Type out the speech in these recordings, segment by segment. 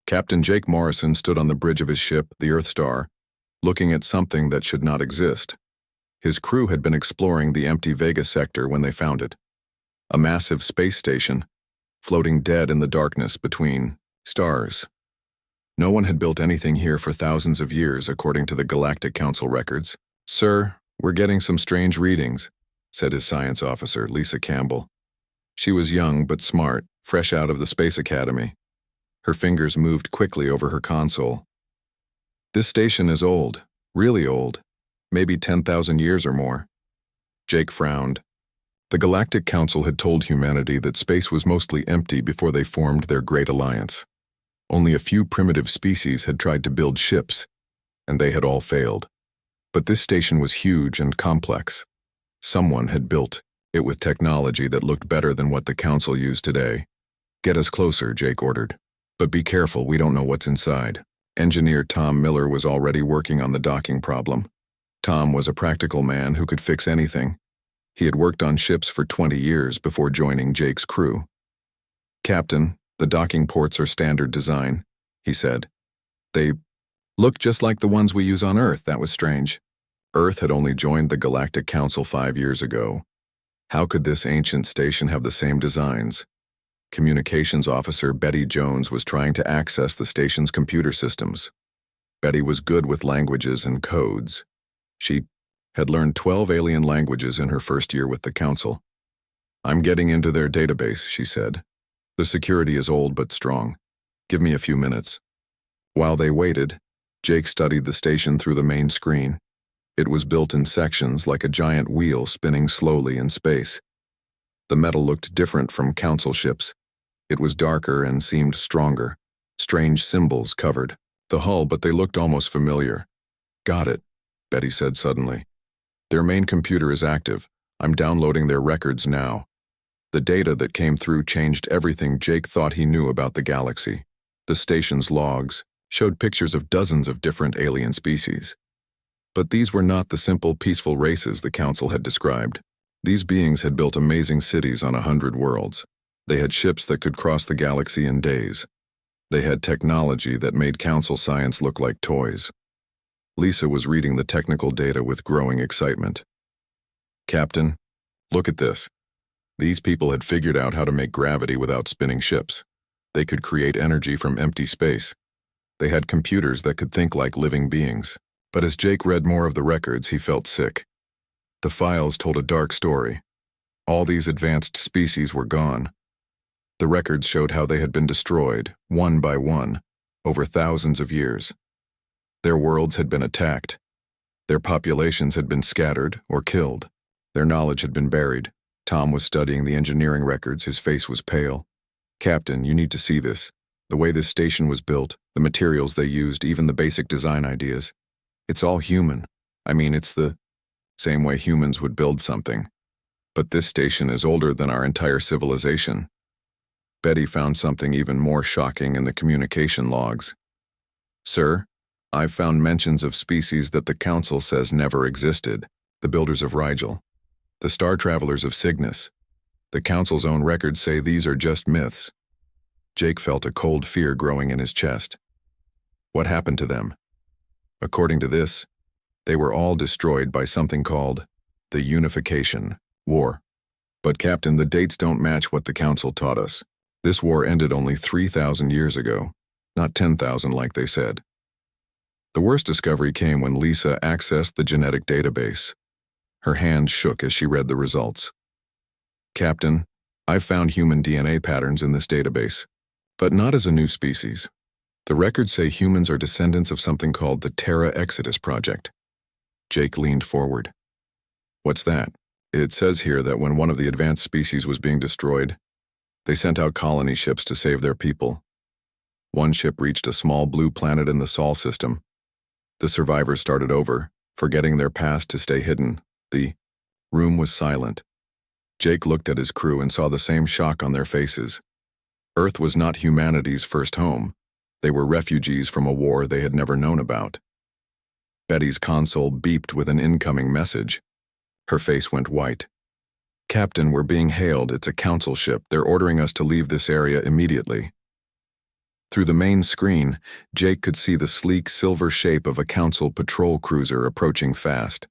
Captain Jake Morrison stood on the bridge of his ship, the Earth Star, looking at something that should not exist. His crew had been exploring the empty Vega sector when they found it. A massive space station, floating dead in the darkness between stars. No one had built anything here for thousands of years, according to the Galactic Council records. "Sir, we're getting some strange readings," said his science officer, Lisa Campbell. She was young but smart, fresh out of the Space Academy. Her fingers moved quickly over her console. "This station is old, really old, maybe 10,000 years or more." Jake frowned. The Galactic Council had told humanity that space was mostly empty before they formed their Great Alliance. Only a few primitive species had tried to build ships, and they had all failed. But this station was huge and complex. Someone had built it with technology that looked better than what the Council used today. "Get us closer," Jake ordered. "But be careful, we don't know what's inside." Engineer Tom Miller was already working on the docking problem. Tom was a practical man who could fix anything. He had worked on ships for 20 years before joining Jake's crew. "Captain, the docking ports are standard design," he said. "They look just like the ones we use on Earth." That was strange. Earth had only joined the Galactic Council 5 years ago. How could this ancient station have the same designs? Communications officer Betty Jones was trying to access the station's computer systems. Betty was good with languages and codes. She had learned 12 alien languages in her first year with the Council. "I'm getting into their database," she said. "The security is old but strong. Give me a few minutes." While they waited, Jake studied the station through the main screen. It was built in sections like a giant wheel spinning slowly in space. The metal looked different from Council ships. It was darker and seemed stronger. Strange symbols covered the hull, but they looked almost familiar. "Got it," Betty said suddenly. "Their main computer is active. I'm downloading their records now." The data that came through changed everything Jake thought he knew about the galaxy. The station's logs showed pictures of dozens of different alien species. But these were not the simple, peaceful races the Council had described. These beings had built amazing cities on 100 worlds. They had ships that could cross the galaxy in days. They had technology that made Council science look like toys. Lisa was reading the technical data with growing excitement. "Captain, look at this. These people had figured out how to make gravity without spinning ships. They could create energy from empty space. They had computers that could think like living beings." But as Jake read more of the records, he felt sick. The files told a dark story. All these advanced species were gone. The records showed how they had been destroyed, one by one, over thousands of years. Their worlds had been attacked. Their populations had been scattered or killed. Their knowledge had been buried. Tom was studying the engineering records. His face was pale. "Captain, you need to see this. The way this station was built, the materials they used, even the basic design ideas. It's all human. I mean, it's the same way humans would build something. But this station is older than our entire civilization." Betty found something even more shocking in the communication logs. "Sir, I've found mentions of species that the Council says never existed. The builders of Rigel, the star travelers of Cygnus. The Council's own records say these are just myths." Jake felt a cold fear growing in his chest. What happened to them? According to this, they were all destroyed by something called the Unification War. "But Captain, the dates don't match what the Council taught us. This war ended only 3,000 years ago, not 10,000 like they said." The worst discovery came when Lisa accessed the genetic database. Her hand shook as she read the results. "Captain, I've found human DNA patterns in this database, but not as a new species. The records say humans are descendants of something called the Terra Exodus Project." Jake leaned forward. "What's that?" "It says here that when one of the advanced species was being destroyed, they sent out colony ships to save their people. One ship reached a small blue planet in the Sol system. The survivors started over, forgetting their past to stay hidden. The room was silent. Jake looked at his crew and saw the same shock on their faces. Earth was not humanity's first home. They were refugees from a war they had never known about. Betty's console beeped with an incoming message. Her face went white. "Captain, we're being hailed. It's a Council ship. They're ordering us to leave this area immediately." Through the main screen, Jake could see the sleek silver shape of a Council patrol cruiser approaching fast.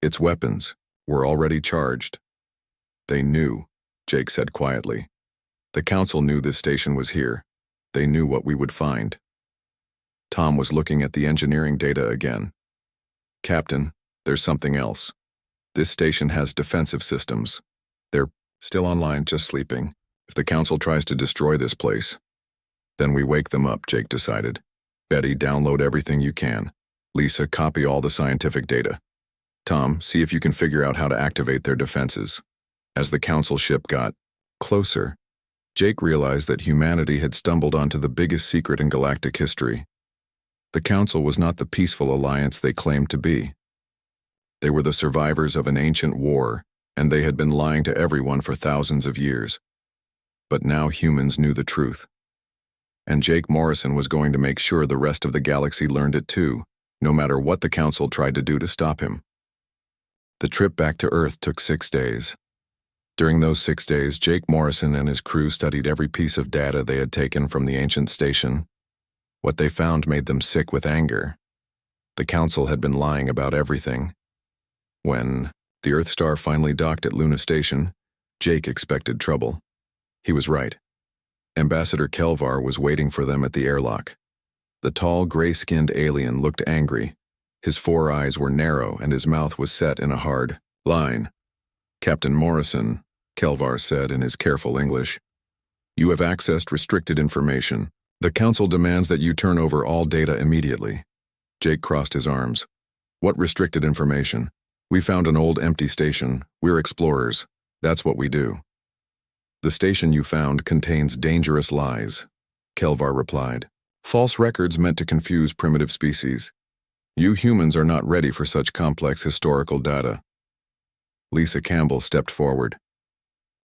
Its weapons were already charged. They knew, Jake said quietly. The Council knew this station was here. They knew what we would find. Tom was looking at the engineering data again. Captain, there's something else. This station has defensive systems. They're still online, just sleeping. If the Council tries to destroy this place, then we wake them up, Jake decided. Betty, download everything you can. Lisa, copy all the scientific data. Tom, see if you can figure out how to activate their defenses. As the Council ship got closer, Jake realized that humanity had stumbled onto the biggest secret in galactic history. The Council was not the peaceful alliance they claimed to be. They were the survivors of an ancient war, and they had been lying to everyone for thousands of years. But now humans knew the truth. And Jake Morrison was going to make sure the rest of the galaxy learned it too, no matter what the Council tried to do to stop him. The trip back to Earth took 6 days. During those 6 days, Jake Morrison and his crew studied every piece of data they had taken from the ancient station. What they found made them sick with anger. The Council had been lying about everything. When the Earthstar finally docked at Luna Station, Jake expected trouble. He was right. Ambassador Kelvar was waiting for them at the airlock. The tall, gray-skinned alien looked angry. His 4 eyes were narrow and his mouth was set in a hard line. Captain Morrison, Kelvar said in his careful English, you have accessed restricted information. The Council demands that you turn over all data immediately. Jake crossed his arms. What restricted information? We found an old empty station. We're explorers. That's what we do. The station you found contains dangerous lies, Kelvar replied. False records meant to confuse primitive species. You humans are not ready for such complex historical data. Lisa Campbell stepped forward.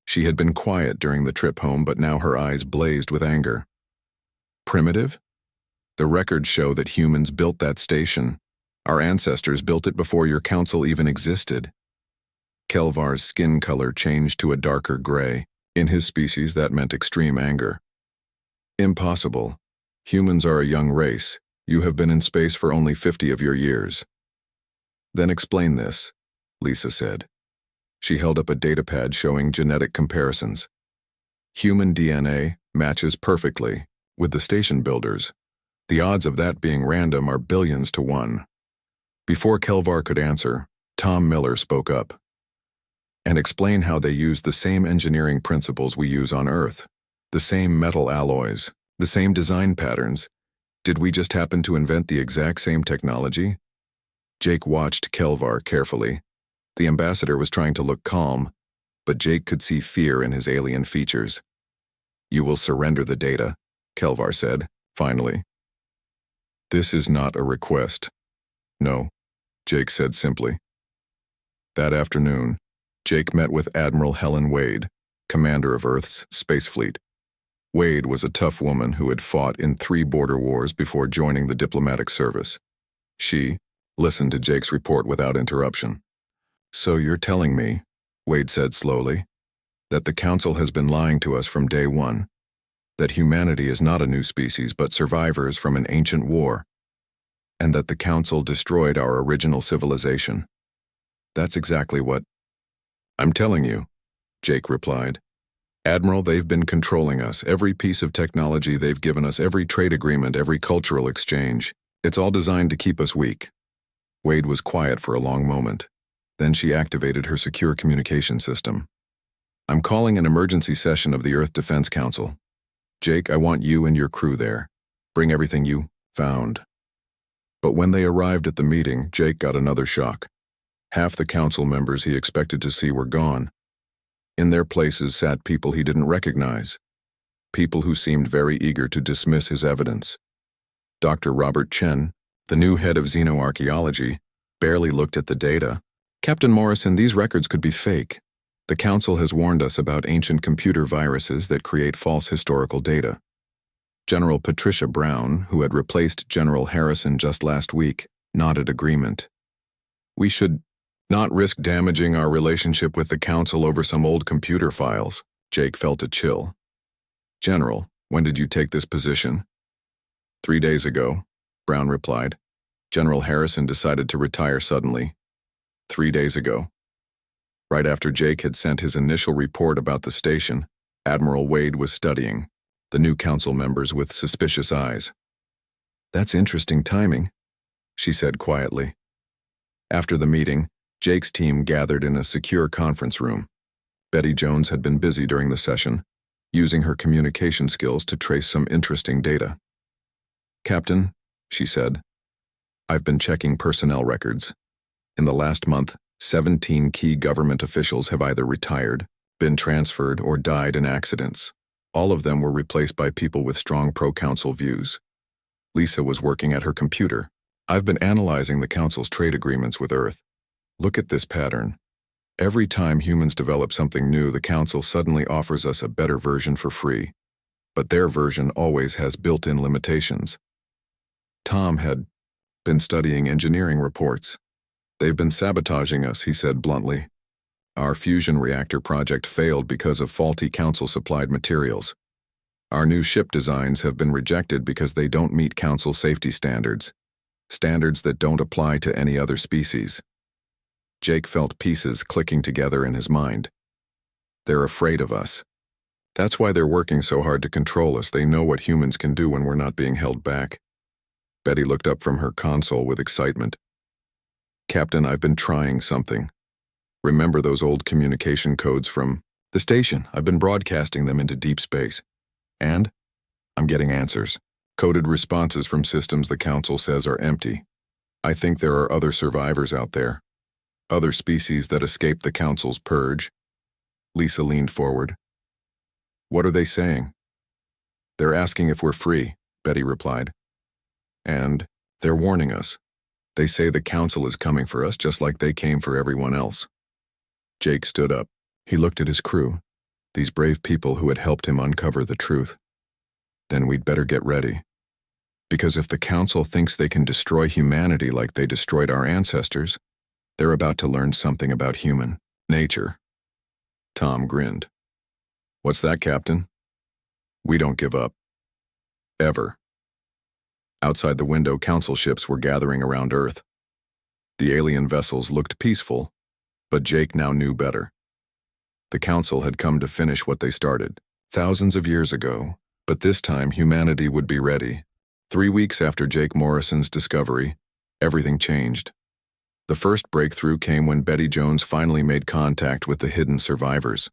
She had been quiet during the trip home, but now her eyes blazed with anger. Primitive? The records show that humans built that station. Our ancestors built it before your Council even existed. Kelvar's skin color changed to a darker gray. In his species, that meant extreme anger. Impossible. Humans are a young race. You have been in space for only 50 of your years. Then explain this, Lisa said. She held up a datapad showing genetic comparisons. Human DNA matches perfectly with the station builders. The odds of that being random are billions to 1. Before Kelvar could answer, Tom Miller spoke up. And explain how they use the same engineering principles we use on Earth. The same metal alloys, the same design patterns. Did we just happen to invent the exact same technology? Jake watched Kelvar carefully. The ambassador was trying to look calm, but Jake could see fear in his alien features. You will surrender the data, Kelvar said, finally. This is not a request. No, Jake said simply. That afternoon, Jake met with Admiral Helen Wade, commander of Earth's space fleet. Wade was a tough woman who had fought in 3 border wars before joining the diplomatic service. She listened to Jake's report without interruption. So you're telling me, Wade said slowly, that the Council has been lying to us from day one, that humanity is not a new species but survivors from an ancient war, and that the Council destroyed our original civilization. That's exactly what I'm telling you, Jake replied. Admiral, they've been controlling us. Every piece of technology they've given us, every trade agreement, every cultural exchange. It's all designed to keep us weak. Wade was quiet for a long moment. Then she activated her secure communication system. I'm calling an emergency session of the Earth Defense Council. Jake, I want you and your crew there. Bring everything you found. But when they arrived at the meeting, Jake got another shock. Half the council members he expected to see were gone. In their places sat people he didn't recognize. People who seemed very eager to dismiss his evidence. Dr. Robert Chen, the new head of xenoarchaeology, barely looked at the data. Captain Morrison, these records could be fake. The Council has warned us about ancient computer viruses that create false historical data. General Patricia Brown, who had replaced General Harrison just last week, nodded agreement. We should not risk damaging our relationship with the Council over some old computer files. Jake felt a chill. General, when did you take this position? 3 days ago, Brown replied. General Harrison decided to retire suddenly. 3 days ago. Right after Jake had sent his initial report about the station, Admiral Wade was studying the new council members with suspicious eyes. "That's interesting timing," she said quietly. After the meeting, Jake's team gathered in a secure conference room. Betty Jones had been busy during the session, using her communication skills to trace some interesting data. "Captain," she said, "I've been checking personnel records. In the last month, 17 key government officials have either retired, been transferred, or died in accidents. All of them were replaced by people with strong pro-council views." Lisa was working at her computer. "I've been analyzing the council's trade agreements with Earth. Look at this pattern. Every time humans develop something new, the council suddenly offers us a better version for free. But their version always has built-in limitations." Tom had been studying engineering reports. "They've been sabotaging us," he said bluntly. "Our fusion reactor project failed because of faulty council-supplied materials. Our new ship designs have been rejected because they don't meet council safety standards, standards that don't apply to any other species." Jake felt pieces clicking together in his mind. "They're afraid of us. That's why they're working so hard to control us. They know what humans can do when we're not being held back." Betty looked up from her console with excitement. "Captain, I've been trying something. Remember those old communication codes from the station? I've been broadcasting them into deep space. And I'm getting answers. Coded responses from systems the council says are empty. I think there are other survivors out there. Other species that escaped the council's purge." Lisa leaned forward. "What are they saying?" "They're asking if we're free," Betty replied. "And they're warning us. They say the council is coming for us just like they came for everyone else." Jake stood up. He looked at his crew, these brave people who had helped him uncover the truth. "Then we'd better get ready. Because if the council thinks they can destroy humanity like they destroyed our ancestors, they're about to learn something about human nature." Tom grinned. "What's that, Captain?" "We don't give up. Ever." Outside the window, council ships were gathering around Earth. The alien vessels looked peaceful, but Jake now knew better. The council had come to finish what they started thousands of years ago, but this time humanity would be ready. 3 weeks after Jake Morrison's discovery, everything changed. The first breakthrough came when Betty Jones finally made contact with the hidden survivors.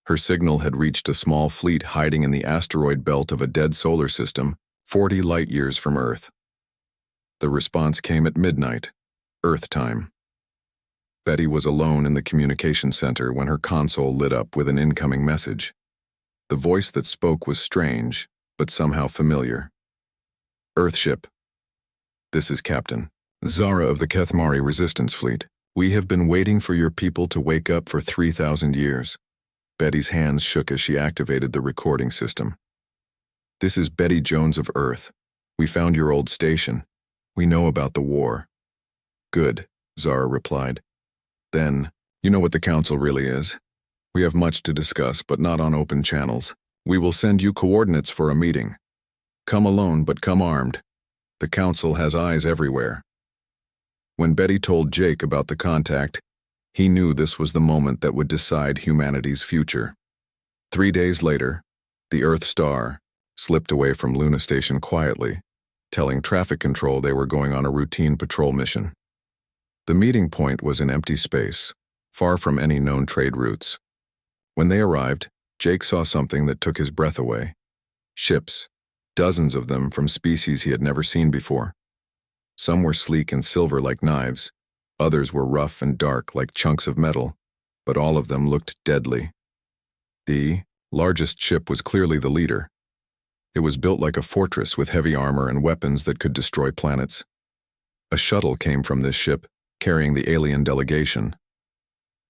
Her signal had reached a small fleet hiding in the asteroid belt of a dead solar system 40 light-years from Earth. The response came at midnight, Earth time. Betty was alone in the communication center when her console lit up with an incoming message. The voice that spoke was strange, but somehow familiar. "Earthship. This is Captain Zara of the Kethmari Resistance Fleet. We have been waiting for your people to wake up for 3,000 years. Betty's hands shook as she activated the recording system. "This is Betty Jones of Earth. We found your old station. We know about the war." "Good," Zara replied. "Then, you know what the council really is. We have much to discuss, but not on open channels. We will send you coordinates for a meeting. Come alone, but come armed. The council has eyes everywhere." When Betty told Jake about the contact, he knew this was the moment that would decide humanity's future. 3 days later, the Earth Star slipped away from Luna Station quietly, telling traffic control they were going on a routine patrol mission. The meeting point was in empty space, far from any known trade routes. When they arrived, Jake saw something that took his breath away. Ships, dozens of them from species he had never seen before. Some were sleek and silver like knives, others were rough and dark like chunks of metal, but all of them looked deadly. The largest ship was clearly the leader. It was built like a fortress with heavy armor and weapons that could destroy planets. A shuttle came from this ship, carrying the alien delegation.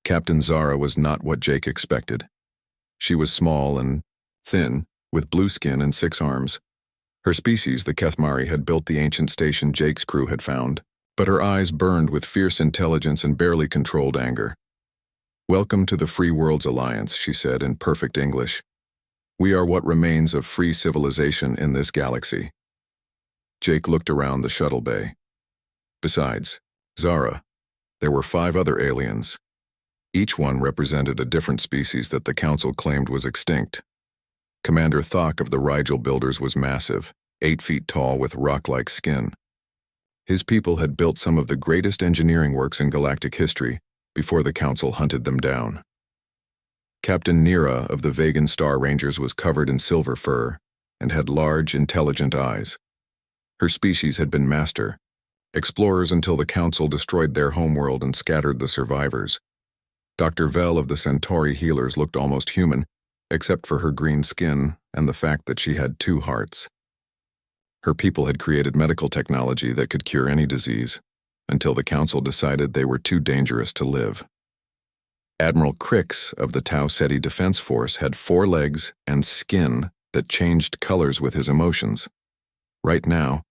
Captain Zara was not what Jake expected. She was small and thin, with blue skin and 6 arms. Her species, the Kethmari, had built the ancient station Jake's crew had found, but her eyes burned with fierce intelligence and barely controlled anger. "Welcome to the Free Worlds Alliance," she said in perfect English. "We are what remains of free civilization in this galaxy." Jake looked around the shuttle bay. Besides Zara, there were 5 other aliens. Each one represented a different species that the Council claimed was extinct. Commander Thok of the Rigel Builders was massive, 8 feet tall with rock-like skin. His people had built some of the greatest engineering works in galactic history before the Council hunted them down. Captain Nira of the Vegan Star Rangers was covered in silver fur and had large, intelligent eyes. Her species had been master, explorers until the Council destroyed their homeworld and scattered the survivors. Dr. Vel of the Centauri Healers looked almost human, except for her green skin and the fact that she had 2 hearts. Her people had created medical technology that could cure any disease, until the Council decided they were too dangerous to live. Admiral Crix of the Tau Ceti Defense Force had 4 legs and skin that changed colors with his emotions. Right now,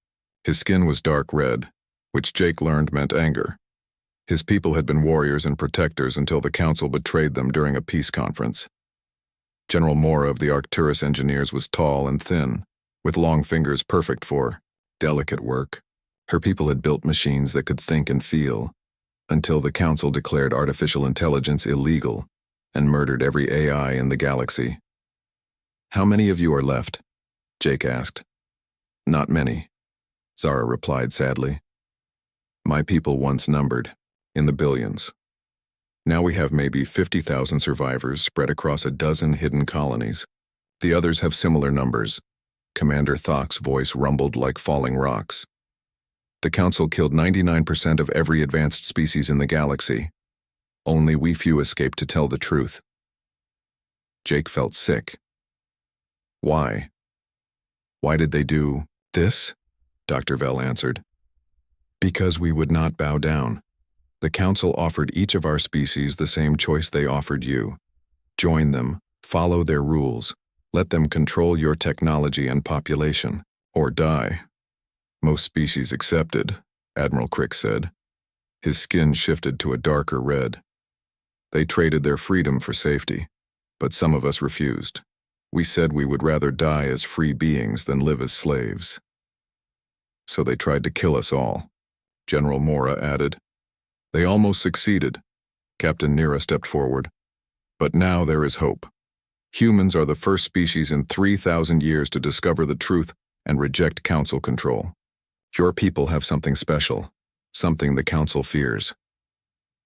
his skin was dark red, which Jake learned meant anger. His people had been warriors and protectors until the Council betrayed them during a peace conference. General Mora of the Arcturus Engineers was tall and thin, with long fingers perfect for delicate work. Her people had built machines that could think and feel, until the Council declared artificial intelligence illegal and murdered every AI in the galaxy. "How many of you are left?" Jake asked. "Not many," Zara replied sadly. "My people once numbered, in the billions. Now we have maybe 50,000 survivors spread across a dozen hidden colonies. The others have similar numbers." Commander Thok's voice rumbled like falling rocks. "The Council killed 99% of every advanced species in the galaxy. Only we few escaped to tell the truth." Jake felt sick. "Why? Why did they do this?" Dr. Vel answered. "Because we would not bow down. The Council offered each of our species the same choice they offered you. Join them, follow their rules, let them control your technology and population, or die." "Most species accepted," Admiral Crix said. His skin shifted to a darker red. "They traded their freedom for safety, but some of us refused. We said we would rather die as free beings than live as slaves." "So they tried to kill us all," General Mora added. "They almost succeeded." Captain Nira stepped forward. "But now there is hope. Humans are the first species in 3,000 years to discover the truth and reject Council control. Your people have something special, something the Council fears."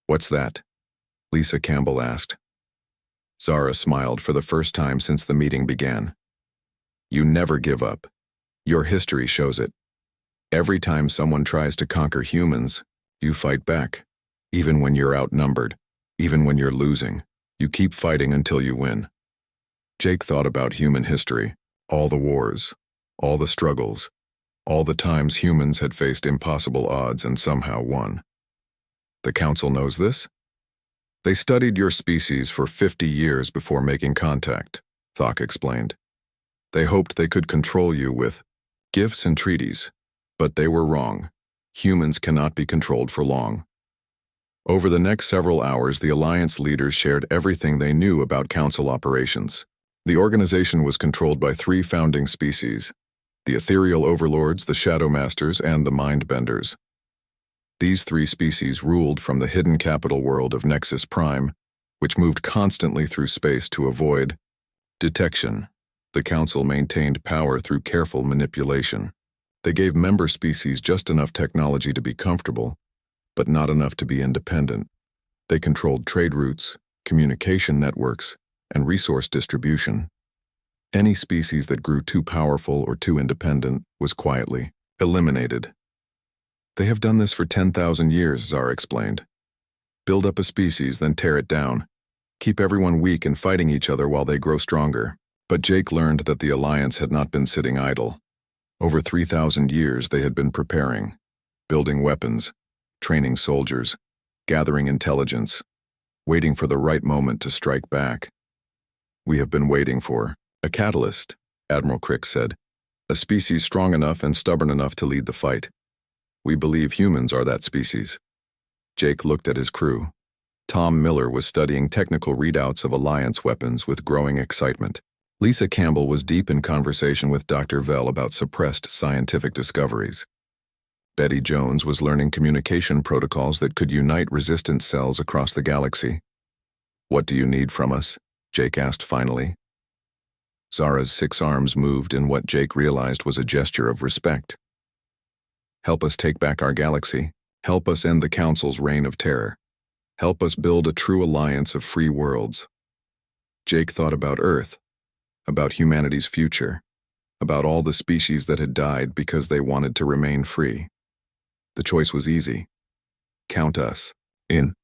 "What's that?" Lisa Campbell asked. Zara smiled for the first time since the meeting began. "You never give up. Your history shows it. Every time someone tries to conquer humans, you fight back. Even when you're outnumbered, even when you're losing, you keep fighting until you win." Jake thought about human history, all the wars, all the struggles, all the times humans had faced impossible odds and somehow won. "The Council knows this?" "They studied your species for 50 years before making contact," Thok explained. "They hoped they could control you with gifts and treaties, but they were wrong. Humans cannot be controlled for long." Over the next several hours, the Alliance leaders shared everything they knew about Council operations. The organization was controlled by 3 founding species: the Ethereal Overlords, the Shadow Masters, and the Mindbenders. These 3 species ruled from the hidden capital world of Nexus Prime, which moved constantly through space to avoid detection. The Council maintained power through careful manipulation. They gave member species just enough technology to be comfortable, but not enough to be independent. They controlled trade routes, communication networks, and resource distribution. Any species that grew too powerful or too independent was quietly eliminated. "They have done this for 10,000 years, Zara explained. Build up a species, then tear it down. Keep everyone weak and fighting each other while they grow stronger." But Jake learned that the Alliance had not been sitting idle. Over 3,000 years they had been preparing, building weapons, training soldiers, gathering intelligence, waiting for the right moment to strike back. "We have been waiting for a catalyst," Admiral Crix said. "A species strong enough and stubborn enough to lead the fight. We believe humans are that species." Jake looked at his crew. Tom Miller was studying technical readouts of Alliance weapons with growing excitement. Lisa Campbell was deep in conversation with Dr. Vell about suppressed scientific discoveries. Betty Jones was learning communication protocols that could unite resistance cells across the galaxy. "What do you need from us?" Jake asked finally. Zara's 6 arms moved in what Jake realized was a gesture of respect. "Help us take back our galaxy. Help us end the Council's reign of terror. Help us build a true alliance of free worlds." Jake thought about Earth, about humanity's future, about all the species that had died because they wanted to remain free. The choice was easy. Count us in.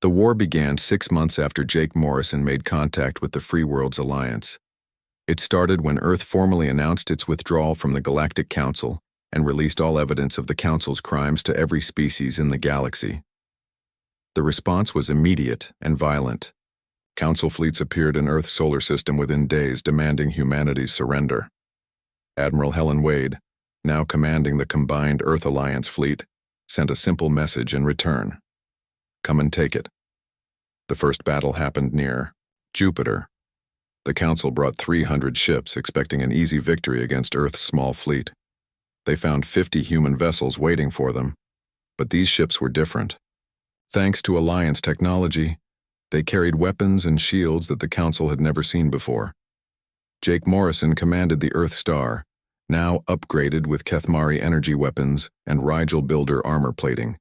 The war began 6 months after Jake Morrison made contact with the Free Worlds Alliance. It started when Earth formally announced its withdrawal from the Galactic Council and released all evidence of the Council's crimes to every species in the galaxy. The response was immediate and violent. Council fleets appeared in Earth's solar system within days, demanding humanity's surrender. Admiral Helen Wade, now commanding the combined Earth Alliance fleet, sent a simple message in return: "Come and take it." The first battle happened near Jupiter. The Council brought 300 ships, expecting an easy victory against Earth's small fleet. They found 50 human vessels waiting for them, but these ships were different. Thanks to Alliance technology, they carried weapons and shields that the Council had never seen before. Jake Morrison commanded the Earth Star, now upgraded with Kethmari energy weapons and Rigel Builder armor plating.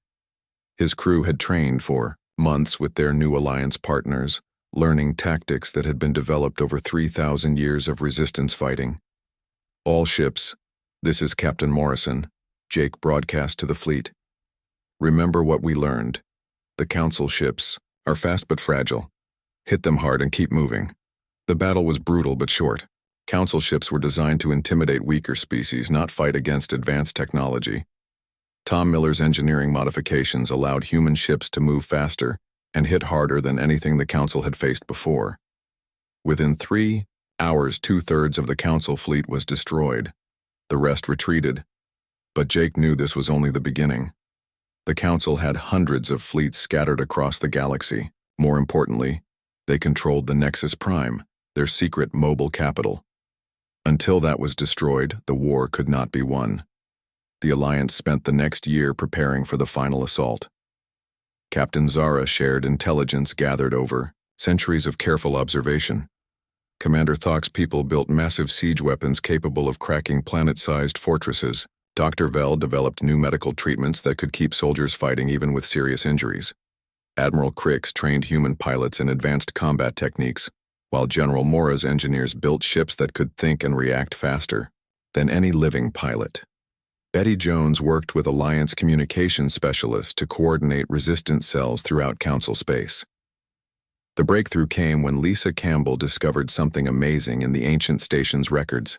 His crew had trained for months with their new Alliance partners, learning tactics that had been developed over 3,000 years of resistance fighting. "All ships, this is Captain Morrison," Jake broadcast to the fleet. "Remember what we learned. The Council ships are fast but fragile. Hit them hard and keep moving." The battle was brutal but short. Council ships were designed to intimidate weaker species, not fight against advanced technology. Tom Miller's engineering modifications allowed human ships to move faster and hit harder than anything the Council had faced before. Within 3 hours, 2/3 of the Council fleet was destroyed. The rest retreated. But Jake knew this was only the beginning. The Council had hundreds of fleets scattered across the galaxy. More importantly, they controlled the Nexus Prime, their secret mobile capital. Until that was destroyed, the war could not be won. The Alliance spent the next year preparing for the final assault. Captain Zara shared intelligence gathered over centuries of careful observation. Commander Thok's people built massive siege weapons capable of cracking planet-sized fortresses. Dr. Vell developed new medical treatments that could keep soldiers fighting even with serious injuries. Admiral Crix trained human pilots in advanced combat techniques, while General Mora's engineers built ships that could think and react faster than any living pilot. Betty Jones worked with Alliance communications specialists to coordinate resistance cells throughout Council space. The breakthrough came when Lisa Campbell discovered something amazing in the ancient station's records.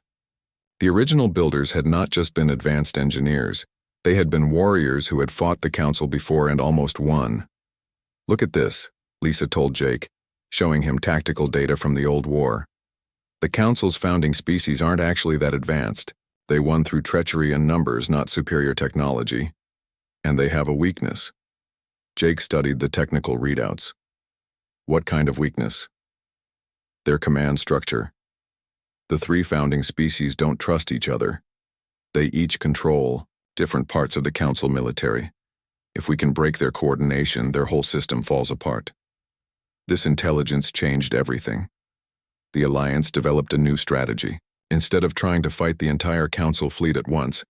The original builders had not just been advanced engineers, they had been warriors who had fought the Council before and almost won. "Look at this," Lisa told Jake, showing him tactical data from the old war. "The Council's founding species aren't actually that advanced. They won through treachery and numbers, not superior technology. And they have a weakness." Jake studied the technical readouts. "What kind of weakness?" "Their command structure. The 3 founding species don't trust each other. They each control different parts of the Council military. If we can break their coordination, their whole system falls apart." This intelligence changed everything. The Alliance developed a new strategy. Instead of trying to fight the entire Council fleet at once,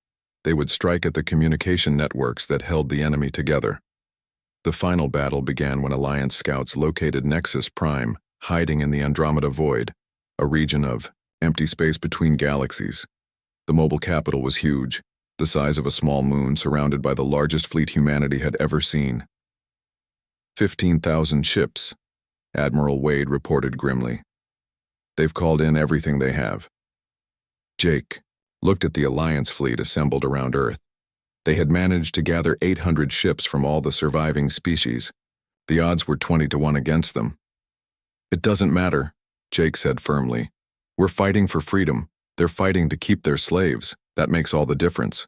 they would strike at the communication networks that held the enemy together. The final battle began when Alliance scouts located Nexus Prime, hiding in the Andromeda Void, a region of empty space between galaxies. The mobile capital was huge, the size of a small moon surrounded by the largest fleet humanity had ever seen. 15,000 ships, Admiral Wade reported grimly. "They've called in everything they have." Jake looked at the Alliance fleet assembled around Earth. They had managed to gather 800 ships from all the surviving species. The odds were 20-1 against them. "It doesn't matter," Jake said firmly. "We're fighting for freedom. They're fighting to keep their slaves. That makes all the difference."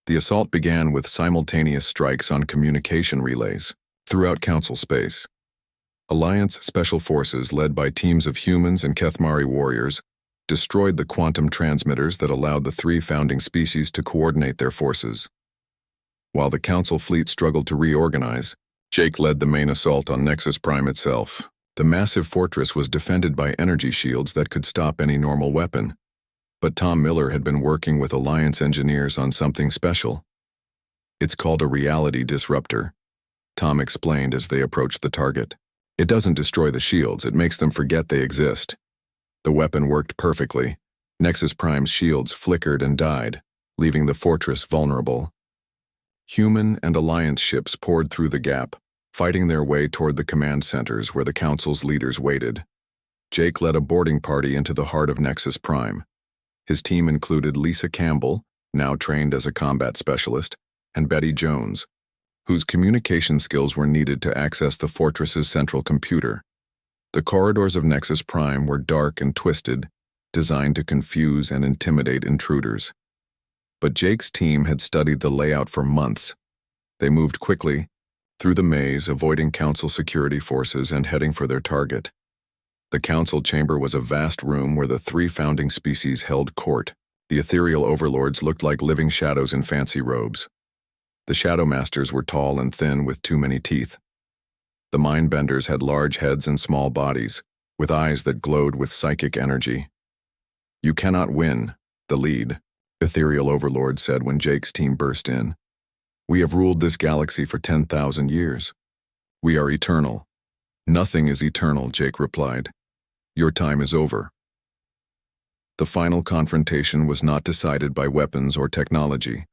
The assault began with simultaneous strikes on communication relays throughout Council space. Alliance special forces led by teams of humans and Kethmari warriors destroyed the quantum transmitters that allowed the three founding species to coordinate their forces. While the Council fleet struggled to reorganize, Jake led the main assault on Nexus Prime itself. The massive fortress was defended by energy shields that could stop any normal weapon. But Tom Miller had been working with Alliance engineers on something special. It's called a reality disruptor, Tom explained as they approached the target. It doesn't destroy the shields, it makes them forget they exist. The weapon worked perfectly. Nexus Prime's shields flickered and died, leaving the fortress vulnerable. Human and Alliance ships poured through the gap, fighting their way toward the command centers where the Council's leaders waited. Jake led a boarding party into the heart of Nexus Prime. His team included Lisa Campbell, now trained as a combat specialist, and Betty Jones, whose communication skills were needed to access the fortress's central computer. The corridors of Nexus Prime were dark and twisted, designed to confuse and intimidate intruders. But Jake's team had studied the layout for months. They moved quickly through the maze, avoiding Council security forces and heading for their target. The Council chamber was a vast room where the three founding species held court. The ethereal overlords looked like living shadows in fancy robes. The Shadow Masters were tall and thin with too many teeth. The Mindbenders had large heads and small bodies, with eyes that glowed with psychic energy. "You cannot win," the lead, ethereal overlord said when Jake's team burst in. "We have ruled this galaxy for 10,000 years. We are eternal." "Nothing is eternal," Jake replied. "Your time is over." The final confrontation was not decided by weapons or technology.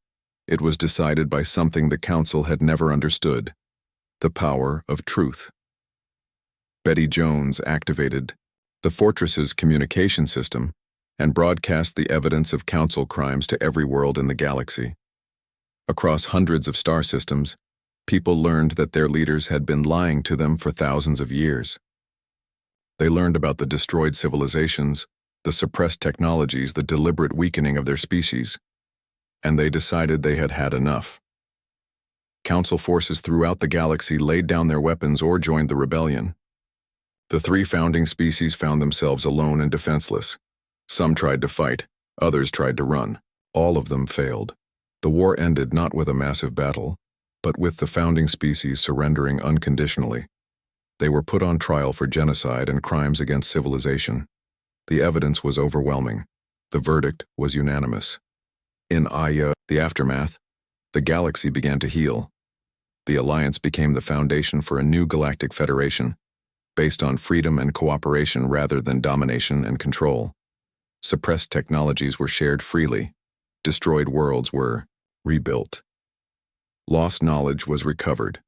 It was decided by something the Council had never understood: the power of truth. Betty Jones activated the fortress's communication system and broadcast the evidence of Council crimes to every world in the galaxy. Across hundreds of star systems, people learned that their leaders had been lying to them for thousands of years. They learned about the destroyed civilizations, the suppressed technologies, the deliberate weakening of their species. And they decided they had had enough. Council forces throughout the galaxy laid down their weapons or joined the rebellion. The three founding species found themselves alone and defenseless. Some tried to fight, others tried to run. All of them failed. The war ended not with a massive battle, but with the founding species surrendering unconditionally. They were put on trial for genocide and crimes against civilization. The evidence was overwhelming. The verdict was unanimous. In the aftermath, the galaxy began to heal. The Alliance became the foundation for a new galactic federation, based on freedom and cooperation rather than domination and control. Suppressed technologies were shared freely. Destroyed worlds were rebuilt. Lost knowledge was recovered.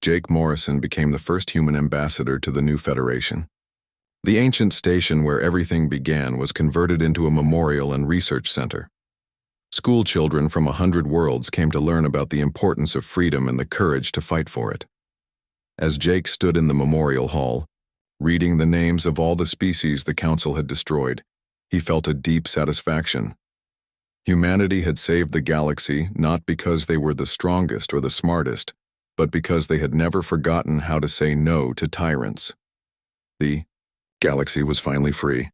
Jake Morrison became the first human ambassador to the new federation. The ancient station where everything began was converted into a memorial and research center. School children from 100 worlds came to learn about the importance of freedom and the courage to fight for it. As Jake stood in the memorial hall, reading the names of all the species the Council had destroyed, he felt a deep satisfaction. Humanity had saved the galaxy not because they were the strongest or the smartest, but because they had never forgotten how to say no to tyrants. The galaxy was finally free.